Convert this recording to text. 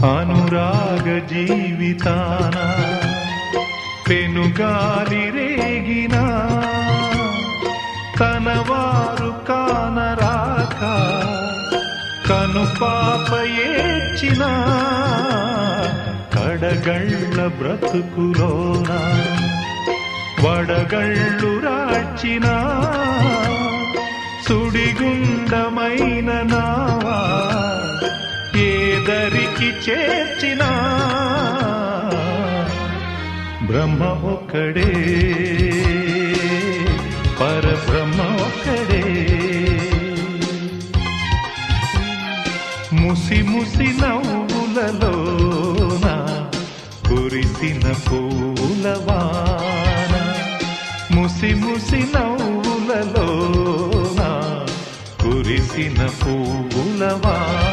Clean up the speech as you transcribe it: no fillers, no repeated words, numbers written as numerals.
అనురాగ జీవితాన పెనుగాలి రేగినా తనవారు కానరాక కనుపాప ఏడ్చిన కడగళ్ళ బ్రతుకులోన వడగళ్ళు రాచిన సుడిగుండమైన నావా ఏదరికి చేర్చిన బ్రహ్మ ఒక్కడే పరబ్రహ్మ ఒక్కడే ముసి ముసి నవ్వులలోన కురిసిన పూలవాన ముసి ముసి నవ్వులలోన కురిసిన పూలవాన